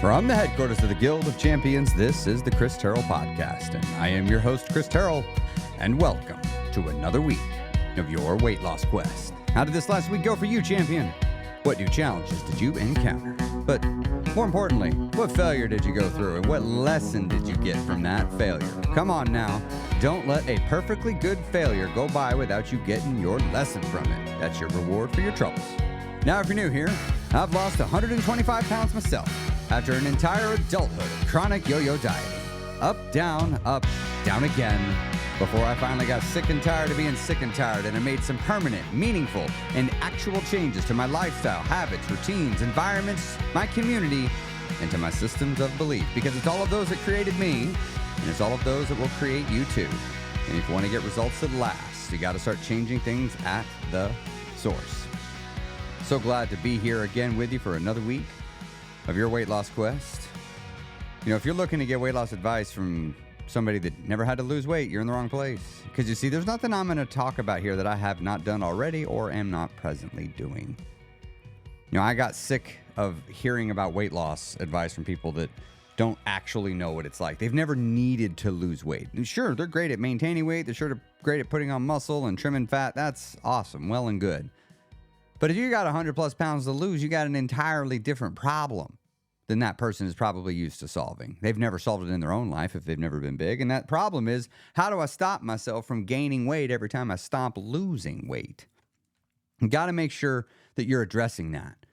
From the headquarters of the Guild of Champions, this is the Chris Terrell Podcast, and I am your host, Chris Terrell, and welcome to another week of your weight loss quest. How did this last week go for you, champion? What new challenges did you encounter? But more importantly, what failure did you go through, and what lesson did you get from that failure? Come on now, don't let a perfectly good failure go by without you getting your lesson from it. That's your reward for your troubles. Now, if you're new here, I've lost 125 pounds myself after an entire adulthood of chronic yo-yo dieting. Up, down again, before I finally got sick and tired of being sick and tired, and I made some permanent, meaningful, and actual changes to my lifestyle, habits, routines, environments, my community, and to my systems of belief, because it's all of those that created me, and it's all of those that will create you too. And if you want to get results that last, you got to start changing things at the source. So glad to be here again with you for another week of your weight loss quest. You know, if you're looking to get weight loss advice from somebody that never had to lose weight, you're in the wrong place. Because you see, there's nothing I'm going to talk about here that I have not done already or am not presently doing. You know, I got sick of hearing about weight loss advice from people that don't actually know what it's like. They've never needed to lose weight. And sure, they're great at maintaining weight. They're sure they're great at putting on muscle and trimming fat. That's awesome. Well and good. But if you got 100 plus pounds to lose, you got an entirely different problem than that person is probably used to solving. They've never solved it in their own life if they've never been big. And that problem is, how do I stop myself from gaining weight every time I stop losing weight? You got to make sure that you're addressing that.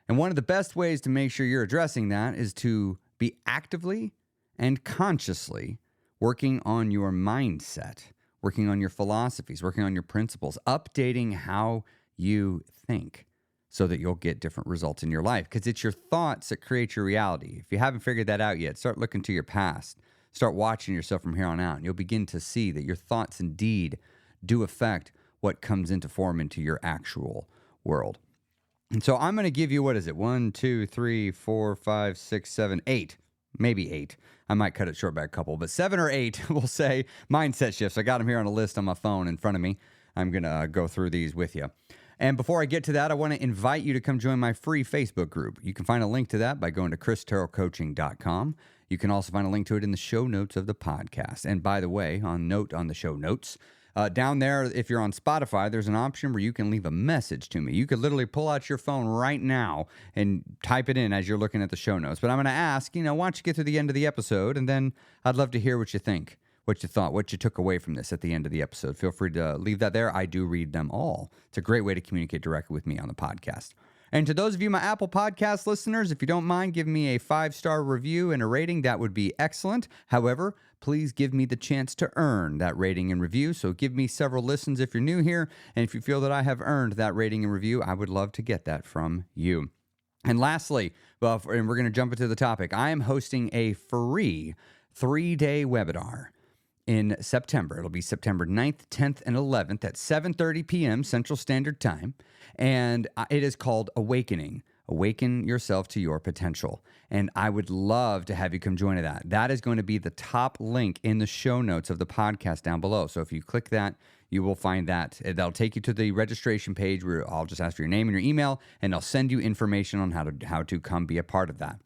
And one of the best ways to make sure you're addressing that is to be actively and consciously working on your mindset, working on your philosophies, working on your principles, updating how you think so that you'll get different results in your life, because it's your thoughts that create your reality. If you haven't figured that out yet, start looking to your past. Start watching yourself from here on out, and you'll begin to see that your thoughts indeed do affect what comes into form into your actual world. And so I'm going to give you, what is it? 1, 2, 3, 4, 5, 6, 7, 8. Maybe 8. I might cut it short by a couple, but 7 or 8 we'll say mindset shifts. I got them here on a list on my phone in front of me. I'm going to go through these with you. And before I get to that, I want to invite you to come join my free Facebook group. You can find a link to that by going to christerrellcoaching.com. You can also find a link to it in the show notes of the podcast. And by the way, on the show notes, down there, if you're on Spotify, there's an option where you can leave a message to me. You could literally pull out your phone right now and type it in as you're looking at the show notes. But I'm going to ask, why don't you get to the end of the episode, and then I'd love to hear what you think. What you thought, what you took away from this at the end of the episode. Feel free to leave that there. I do read them all. It's a great way to communicate directly with me on the podcast. And to those of you, my Apple Podcast listeners, if you don't mind giving me a 5-star review and a rating, that would be excellent. However, please give me the chance to earn that rating and review. So give me several listens if you're new here. And if you feel that I have earned that rating and review, I would love to get that from you. And lastly, and we're going to jump into the topic, I am hosting a free 3-day webinar in September. It'll be September 9th, 10th, and 11th at 7:30 p.m. Central Standard Time. And it is called Awakening. Awaken yourself to your potential. And I would love to have you come join that. That is going to be the top link in the show notes of the podcast down below. So if you click that, you will find that. That'll take you to the registration page where I'll just ask for your name and your email, and I'll send you information on how to come be a part of that.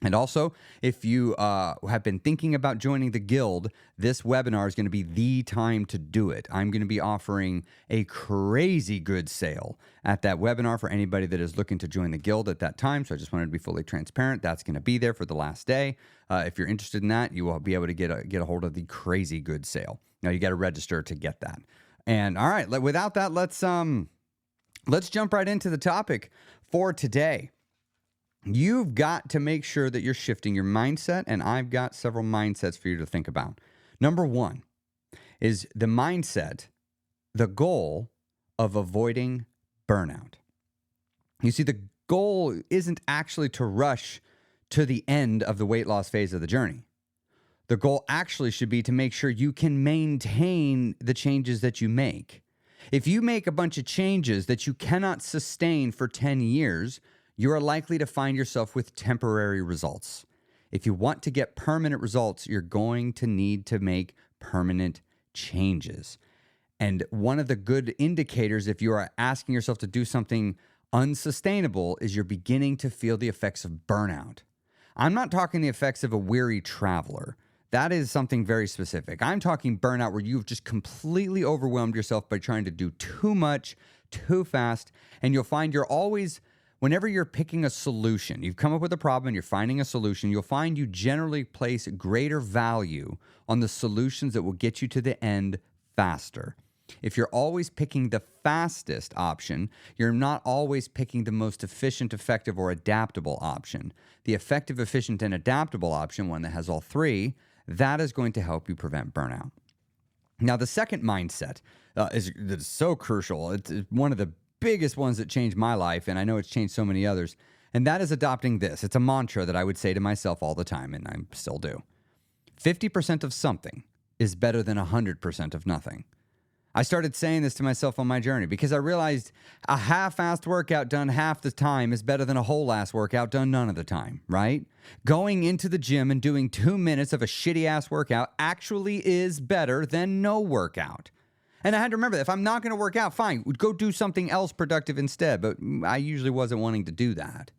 And also, if you have been thinking about joining the Guild, this webinar is going to be the time to do it. I'm going to be offering a crazy good sale at that webinar for anybody that is looking to join the Guild at that time. So I just wanted to be fully transparent. That's going to be there for the last day. If you're interested in that, you will be able to get a hold of the crazy good sale. Now, you got to register to get that. And all right, without that, let's jump right into the topic for today. You've got to make sure that you're shifting your mindset, and I've got several mindsets for you to think about. Number one is the mindset, the goal of avoiding burnout. You see, the goal isn't actually to rush to the end of the weight loss phase of the journey. The goal actually should be to make sure you can maintain the changes that you make. If you make a bunch of changes that you cannot sustain for 10 years, you are likely to find yourself with temporary results. If you want to get permanent results, you're going to need to make permanent changes. And one of the good indicators, if you are asking yourself to do something unsustainable, is you're beginning to feel the effects of burnout. I'm not talking the effects of a weary traveler. That is something very specific. I'm talking burnout where you've just completely overwhelmed yourself by trying to do too much, too fast, and you'll find you're always, whenever you're picking a solution, you've come up with a problem and you're finding a solution, you'll find you generally place greater value on the solutions that will get you to the end faster. If you're always picking the fastest option, you're not always picking the most efficient, effective, or adaptable option. The effective, efficient, and adaptable option, one that has all three, that is going to help you prevent burnout. Now, the second mindset is so crucial. It's one of the biggest ones that changed my life, and I know it's changed so many others, and that is adopting this. It's a mantra that I would say to myself all the time, and I still do. 50% of something is better than 100% of nothing. I started saying this to myself on my journey because I realized a half-assed workout done half the time is better than a whole-ass workout done none of the time, right? Going into the gym and doing 2 minutes of a shitty-ass workout actually is better than no workout. And I had to remember that if I'm not going to work out, fine, go do something else productive instead, but I usually wasn't wanting to do that.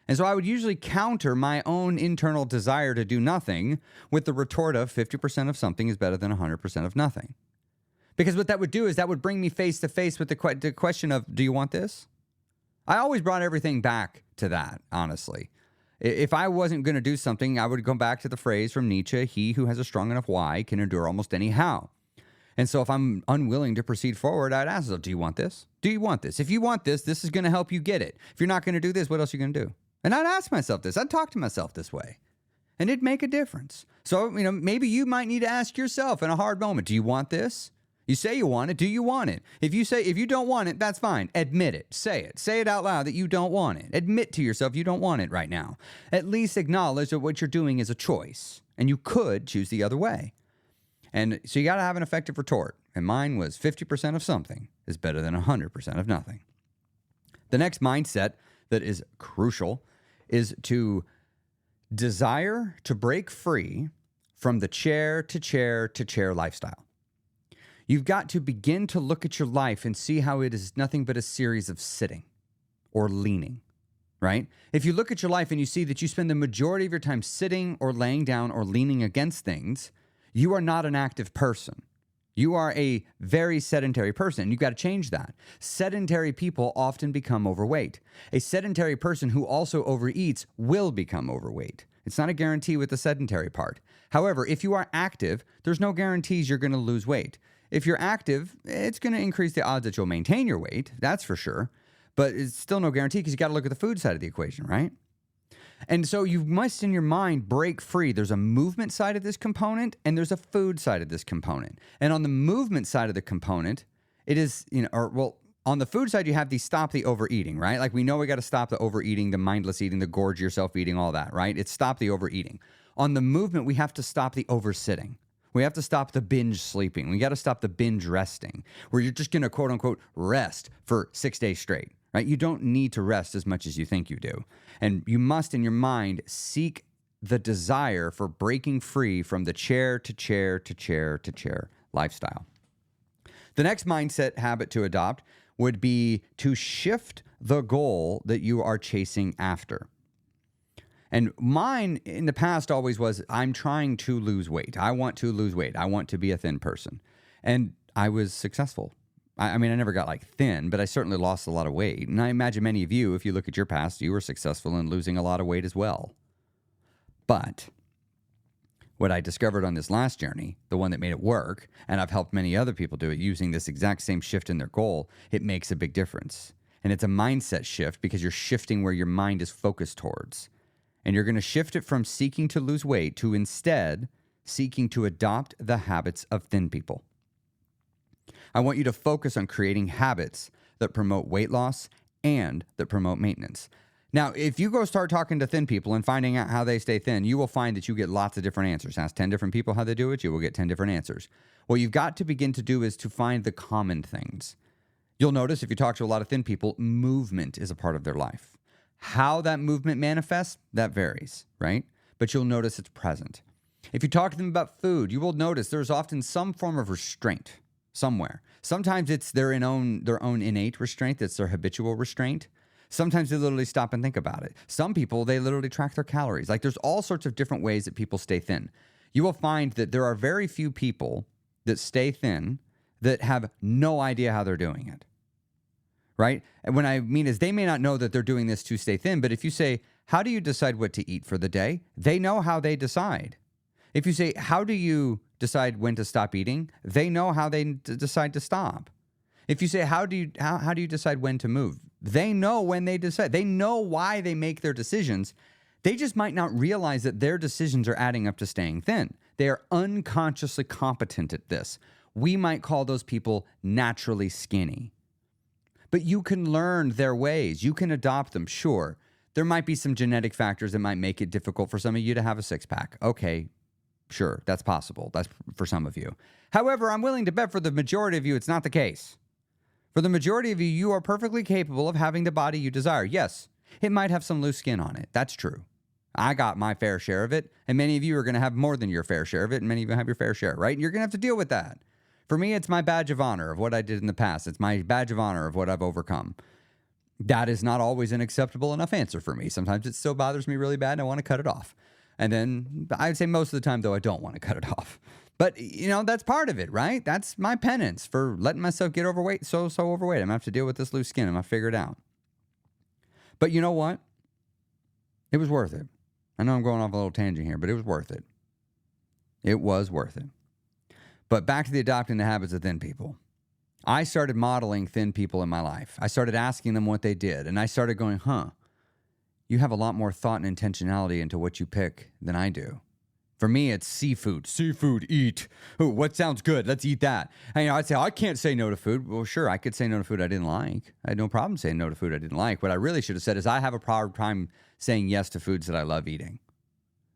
And so I would usually counter my own internal desire to do nothing with the retort of 50% of something is better than 100% of nothing. Because what that would do is that would bring me face to face with the question of, do you want this? I always brought everything back to that, honestly. If I wasn't going to do something, I would go back to the phrase from Nietzsche, he who has a strong enough why can endure almost any how. And so if I'm unwilling to proceed forward, I'd ask myself, do you want this? Do you want this? If you want this, this is going to help you get it. If you're not going to do this, what else are you going to do? And I'd ask myself this. I'd talk to myself this way. And it'd make a difference. So, maybe you might need to ask yourself in a hard moment, do you want this? You say you want it. Do you want it? If you don't want it, that's fine. Admit it. Say it. Say it out loud that you don't want it. Admit to yourself you don't want it right now. At least acknowledge that what you're doing is a choice, and you could choose the other way. And so you got to have an effective retort. And mine was 50% of something is better than 100% of nothing. The next mindset that is crucial is to desire to break free from the chair to chair to chair lifestyle. You've got to begin to look at your life and see how it is nothing but a series of sitting or leaning, right? If you look at your life and you see that you spend the majority of your time sitting or laying down or leaning against things, you are not an active person. You are a very sedentary person. You've got to change that. Sedentary people often become overweight. A sedentary person who also overeats will become overweight. It's not a guarantee with the sedentary part. However, if you are active, there's no guarantees you're going to lose weight. If you're active, it's going to increase the odds that you'll maintain your weight, that's for sure. But it's still no guarantee because you got to look at the food side of the equation, right? And so you must, in your mind, break free. There's a movement side of this component, and there's a food side of this component. And on the movement side of the component, it is, on the food side, you have the stop the overeating, right? Like we know we got to stop the overeating, the mindless eating, the gorge yourself eating, all that, right? It's stop the overeating. On the movement, we have to stop the oversitting. We have to stop the binge sleeping. We got to stop the binge resting, where you're just going to quote unquote rest for 6 days straight, right? You don't need to rest as much as you think you do. And you must, in your mind, seek the desire for breaking free from the chair to chair to chair to chair lifestyle. The next mindset habit to adopt would be to shift the goal that you are chasing after. And mine in the past always was, I'm trying to lose weight. I want to lose weight. I want to be a thin person. And I was successful. I never got like thin, but I certainly lost a lot of weight. And I imagine many of you, if you look at your past, you were successful in losing a lot of weight as well. But what I discovered on this last journey, the one that made it work, and I've helped many other people do it using this exact same shift in their goal, it makes a big difference. And it's a mindset shift because you're shifting where your mind is focused towards. And you're going to shift it from seeking to lose weight to instead seeking to adopt the habits of thin people. I want you to focus on creating habits that promote weight loss and that promote maintenance. Now, if you go start talking to thin people and finding out how they stay thin, you will find that you get lots of different answers. Ask 10 different people how they do it, you will get 10 different answers. What you've got to begin to do is to find the common things. You'll notice if you talk to a lot of thin people, movement is a part of their life. How that movement manifests, that varies, right? But you'll notice it's present. If you talk to them about food, you will notice there's often some form of restraint somewhere. Sometimes it's their own innate restraint, that's their habitual restraint. Sometimes they literally stop and think about it. Some people, they literally track their calories. Like there's all sorts of different ways that people stay thin. You will find that there are very few people that stay thin that have no idea how they're doing it, right? And what I mean is they may not know that they're doing this to stay thin, but if you say, how do you decide what to eat for the day? They know how they decide. If you say, how do you decide when to stop eating? They know how they decide to stop. If you say, how do you decide when to move? They know when they decide. They know why they make their decisions. They just might not realize that their decisions are adding up to staying thin. They are unconsciously competent at this. We might call those people naturally skinny. But you can learn their ways. You can adopt them, sure. There might be some genetic factors that might make it difficult for some of you to have a six-pack. Okay, sure, that's possible. That's for some of you. However, I'm willing to bet for the majority of you, it's not the case. For the majority of you, you are perfectly capable of having the body you desire. Yes, it might have some loose skin on it. That's true. I got my fair share of it, and many of you are going to have more than your fair share of it, and many of you have your fair share, right? And you're going to have to deal with that. For me, it's my badge of honor of what I did in the past. It's my badge of honor of what I've overcome. That is not always an acceptable enough answer for me. Sometimes it still bothers me really bad, and I want to cut it off. And then I'd say most of the time, though, I don't want to cut it off. But, you know, that's part of it, right? That's my penance for letting myself get overweight, so overweight. I'm going to have to deal with this loose skin. I'm going to figure it out. But you know what? It was worth it. I know I'm going off a little tangent here, but it was worth it. It was worth it. But back to the adopting the habits of thin people. I started modeling thin people in my life. I started asking them what they did, and I started going, you have a lot more thought and intentionality into what you pick than I do. For me, it's seafood. Seafood, eat. Ooh, what sounds good? Let's eat that. And, I'd say, I can't say no to food. Well, sure, I could say no to food I didn't like. I had no problem saying no to food I didn't like. What I really should have said is I have a proud time saying yes to foods that I love eating,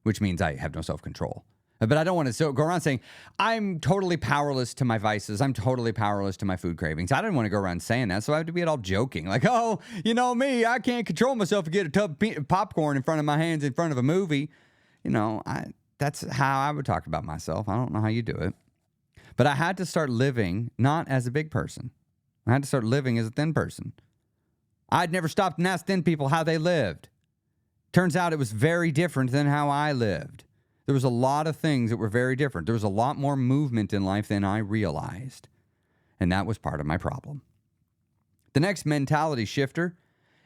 which means I have no self-control. But I don't want to go around saying, I'm totally powerless to my vices. I'm totally powerless to my food cravings. I didn't want to go around saying that, so I had to be all joking. Like, oh, you know me, I can't control myself and get a tub of popcorn in front of my hands in front of a movie. That's how I would talk about myself. I don't know how you do it. But I had to start living not as a big person. I had to start living as a thin person. I'd never stopped and asked thin people how they lived. Turns out it was very different than how I lived. There was a lot of things that were very different. There was a lot more movement in life than I realized. And that was part of my problem. The next mentality shifter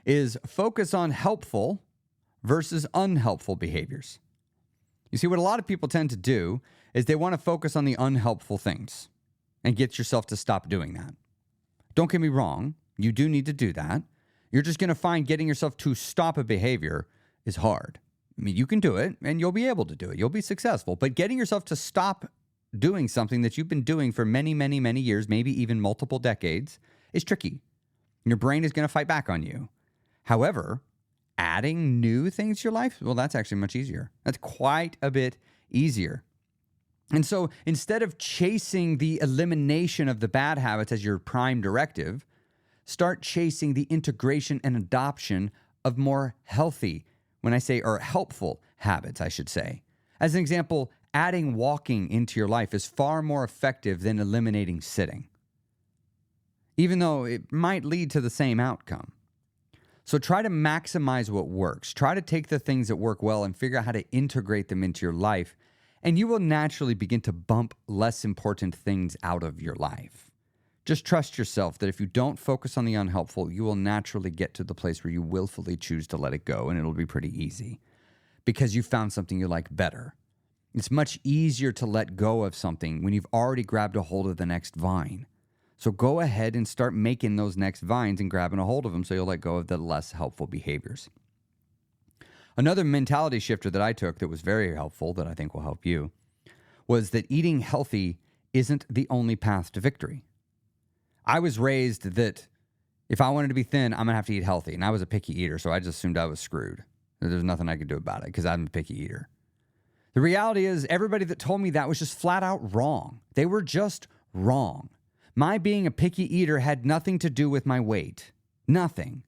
is focus on helpful versus unhelpful behaviors. You see, what a lot of people tend to do is they want to focus on the unhelpful things and get yourself to stop doing that. Don't get me wrong. You do need to do that. You're just going to find getting yourself to stop a behavior is hard. I mean, you can do it and you'll be able to do it. You'll be successful. But getting yourself to stop doing something that you've been doing for many, many, many years, maybe even multiple decades, is tricky. Your brain is going to fight back on you. However, adding new things to your life, well, that's actually much easier. That's quite a bit easier. And so instead of chasing the elimination of the bad habits as your prime directive, start chasing the integration and adoption of more healthy, when I say, or helpful habits, I should say. As an example, adding walking into your life is far more effective than eliminating sitting, even though it might lead to the same outcome. So try to maximize what works. Try to take the things that work well and figure out how to integrate them into your life, and you will naturally begin to bump less important things out of your life. Just trust yourself that if you don't focus on the unhelpful, you will naturally get to the place where you willfully choose to let it go, and it'll be pretty easy because you found something you like better. It's much easier to let go of something when you've already grabbed a hold of the next vine. So go ahead and start making those next vines and grabbing a hold of them so you'll let go of the less helpful behaviors. Another mentality shifter that I took that was very helpful, that I think will help you, was that eating healthy isn't the only path to victory. I was raised that if I wanted to be thin, I'm going to have to eat healthy. And I was a picky eater, so I just assumed I was screwed. There's nothing I could do about it because I'm a picky eater. The reality is everybody that told me that was just flat out wrong. They were just wrong. My being a picky eater had nothing to do with my weight. Nothing.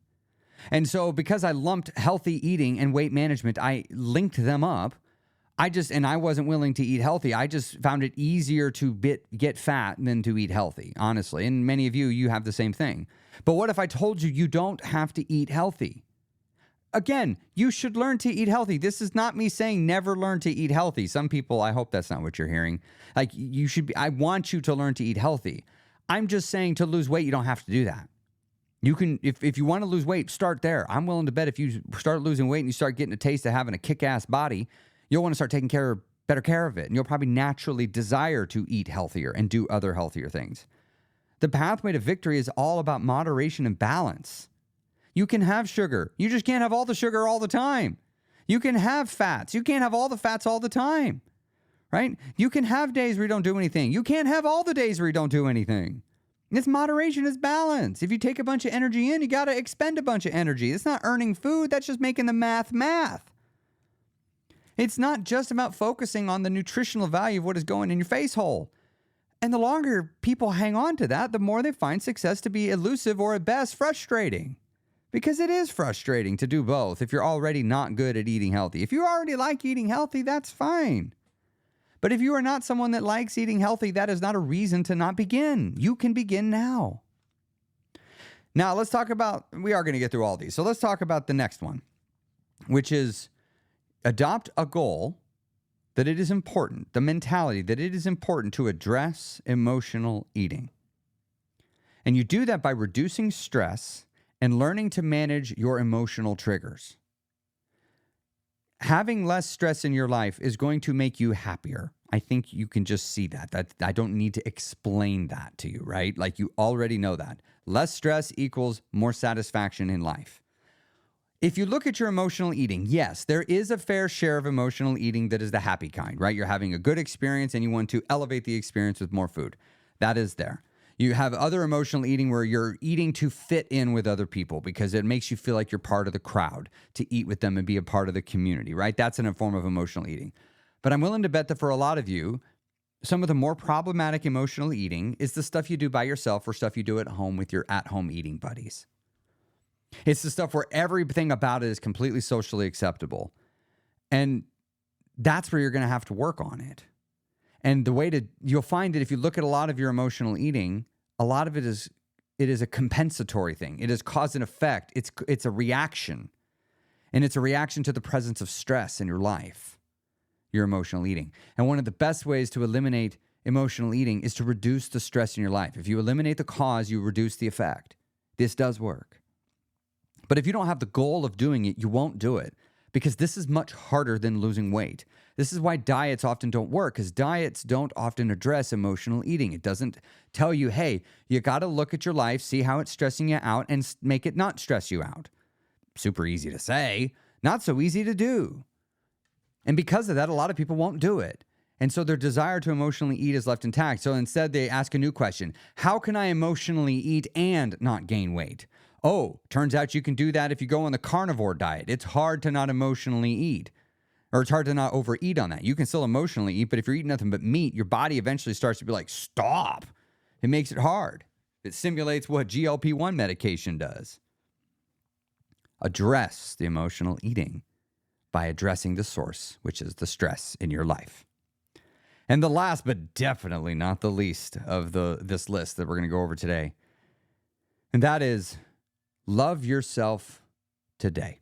And so because I lumped healthy eating and weight management, I linked them up. I wasn't willing to eat healthy. I just found it easier to get fat than to eat healthy, honestly. And many of you have the same thing. But what if I told you you don't have to eat healthy? Again, you should learn to eat healthy. This is not me saying never learn to eat healthy. Some people, I hope that's not what you're hearing. Like I want you to learn to eat healthy. I'm just saying to lose weight, you don't have to do that. You can, if you want to lose weight, start there. I'm willing to bet if you start losing weight and you start getting a taste of having a kick-ass body, you'll want to start taking better care of it. And you'll probably naturally desire to eat healthier and do other healthier things. The pathway to victory is all about moderation and balance. You can have sugar. You just can't have all the sugar all the time. You can have fats. You can't have all the fats all the time, right? You can have days where you don't do anything. You can't have all the days where you don't do anything. It's moderation, is balance. If you take a bunch of energy in, you got to expend a bunch of energy. It's not earning food. That's just making the math. It's not just about focusing on the nutritional value of what is going in your face hole. And the longer people hang on to that, the more they find success to be elusive or at best frustrating. Because it is frustrating to do both if you're already not good at eating healthy. If you already like eating healthy, that's fine. But if you are not someone that likes eating healthy, that is not a reason to not begin. You can begin now. Now, let's talk about, we are going to get through all these. So let's talk about the next one, which is adopt a goal that it is important, the mentality that it is important to address emotional eating. And you do that by reducing stress and learning to manage your emotional triggers. Having less stress in your life is going to make you happier. I think you can just see that. I don't need to explain that to you, right? Like you already know that. Less stress equals more satisfaction in life. If you look at your emotional eating, yes, there is a fair share of emotional eating that is the happy kind, right? You're having a good experience and you want to elevate the experience with more food. That is there. You have other emotional eating where you're eating to fit in with other people because it makes you feel like you're part of the crowd, to eat with them and be a part of the community, right? That's a form of emotional eating. But I'm willing to bet that for a lot of you, some of the more problematic emotional eating is the stuff you do by yourself or stuff you do at home with your at-home eating buddies. It's the stuff where everything about it is completely socially acceptable. And that's where you're going to have to work on it. And you'll find that if you look at a lot of your emotional eating, a lot of it is a compensatory thing. It is cause and effect. It's a reaction. And it's a reaction to the presence of stress in your life, your emotional eating. And one of the best ways to eliminate emotional eating is to reduce the stress in your life. If you eliminate the cause, you reduce the effect. This does work. But if you don't have the goal of doing it, you won't do it because this is much harder than losing weight. This is why diets often don't work, because diets don't often address emotional eating. It doesn't tell you, hey, you got to look at your life, see how it's stressing you out, and make it not stress you out. Super easy to say, not so easy to do. And because of that, a lot of people won't do it. And so their desire to emotionally eat is left intact. So instead, they ask a new question. How can I emotionally eat and not gain weight? Oh, turns out you can do that if you go on the carnivore diet. It's hard to not emotionally eat. Or it's hard to not overeat on that. You can still emotionally eat, but if you're eating nothing but meat, your body eventually starts to be like, stop. It makes it hard. It simulates what GLP-1 medication does. Address the emotional eating by addressing the source, which is the stress in your life. And the last, but definitely not the least of this list that we're going to go over today, and that is love yourself today.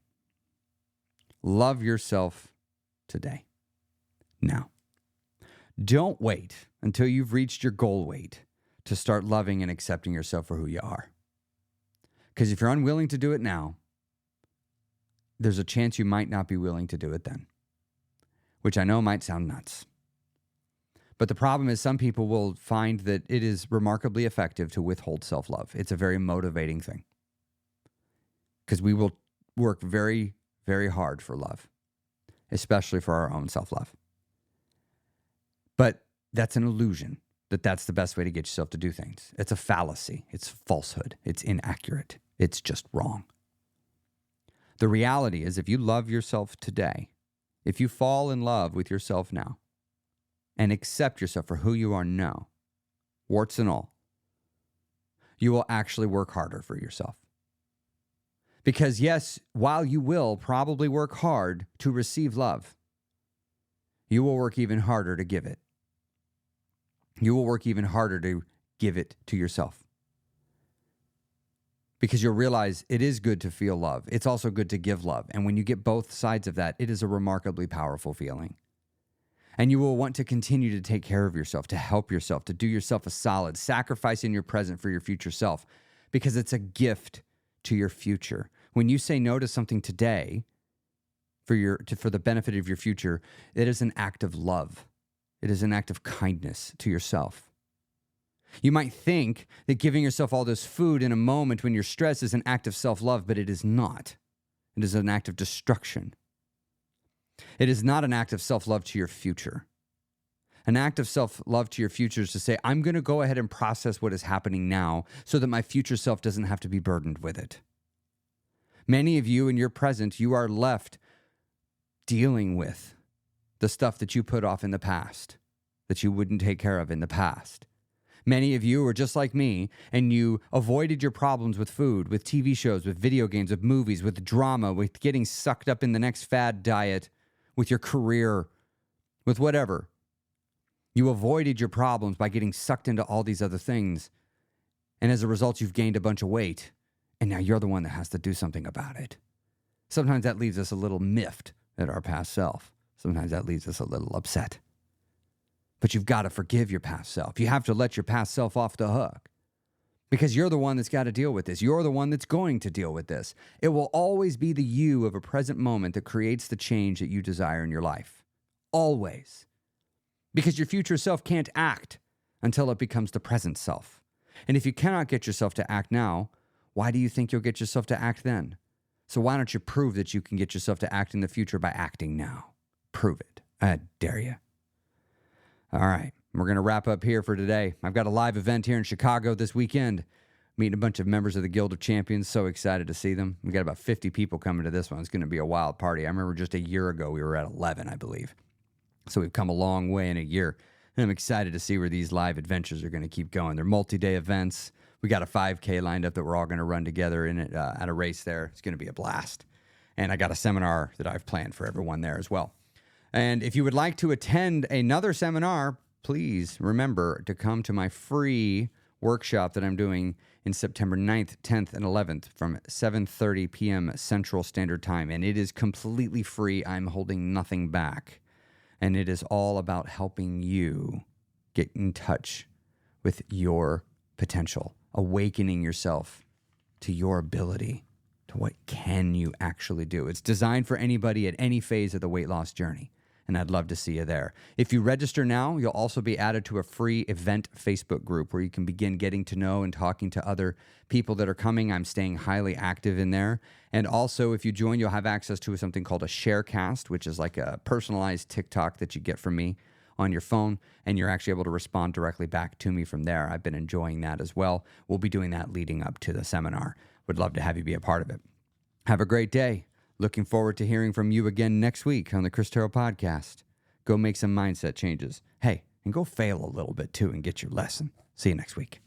Love yourself today. Now, don't wait until you've reached your goal weight to start loving and accepting yourself for who you are. Because if you're unwilling to do it now, there's a chance you might not be willing to do it then, which I know might sound nuts. But the problem is some people will find that it is remarkably effective to withhold self-love. It's a very motivating thing because we will work very, very hard for love, especially for our own self-love. But that's an illusion that that's the best way to get yourself to do things. It's a fallacy. It's falsehood. It's inaccurate. It's just wrong. The reality is if you love yourself today, if you fall in love with yourself now and accept yourself for who you are now, warts and all, you will actually work harder for yourself. Because yes, while you will probably work hard to receive love, you will work even harder to give it. You will work even harder to give it to yourself. Because you'll realize it is good to feel love. It's also good to give love. And when you get both sides of that, it is a remarkably powerful feeling. And you will want to continue to take care of yourself, to help yourself, to do yourself a solid, sacrificing your present for your future self, because it's a gift to your future. When you say no to something today for the benefit of your future, it is an act of love. It is an act of kindness to yourself. You might think that giving yourself all this food in a moment when you're stressed is an act of self-love, but it is not. It is an act of destruction. It is not an act of self-love to your future. An act of self-love to your future is to say, I'm going to go ahead and process what is happening now so that my future self doesn't have to be burdened with it. Many of you in your present, you are left dealing with the stuff that you put off in the past, that you wouldn't take care of in the past. Many of you are just like me, and you avoided your problems with food, with TV shows, with video games, with movies, with drama, with getting sucked up in the next fad diet, with your career, with whatever. You avoided your problems by getting sucked into all these other things. And as a result, you've gained a bunch of weight, and now you're the one that has to do something about it. Sometimes that leaves us a little miffed at our past self. Sometimes that leaves us a little upset. But you've got to forgive your past self. You have to let your past self off the hook because you're the one that's got to deal with this. You're the one that's going to deal with this. It will always be the you of a present moment that creates the change that you desire in your life. Always. Because your future self can't act until it becomes the present self. And if you cannot get yourself to act now, why do you think you'll get yourself to act then? So why don't you prove that you can get yourself to act in the future by acting now? Prove it. I dare you. All right, we're going to wrap up here for today. I've got a live event here in Chicago this weekend, meeting a bunch of members of the Guild of Champions. So excited to see them. We got about 50 people coming to this one. It's going to be a wild party. I remember just a year ago, we were at 11, I believe. So we've come a long way in a year. And I'm excited to see where these live adventures are going to keep going. They're multi-day events. We got a 5K lined up that we're all going to run together in it at a race there. It's going to be a blast. And I got a seminar that I've planned for everyone there as well. And if you would like to attend another seminar, please remember to come to my free workshop that I'm doing in September 9th, 10th, and 11th from 7:30 p.m. Central Standard Time. And it is completely free. I'm holding nothing back. And it is all about helping you get in touch with your potential, awakening yourself to your ability, to what can you actually do. It's designed for anybody at any phase of the weight loss journey. And I'd love to see you there. If you register now, you'll also be added to a free event Facebook group where you can begin getting to know and talking to other people that are coming. I'm staying highly active in there. And also, if you join, you'll have access to something called a Sharecast, which is like a personalized TikTok that you get from me on your phone, and you're actually able to respond directly back to me from there. I've been enjoying that as well. We'll be doing that leading up to the seminar. Would love to have you be a part of it. Have a great day. Looking forward to hearing from you again next week on the Chris Terrell Podcast. Go make some mindset changes. Hey, and go fail a little bit too and get your lesson. See you next week.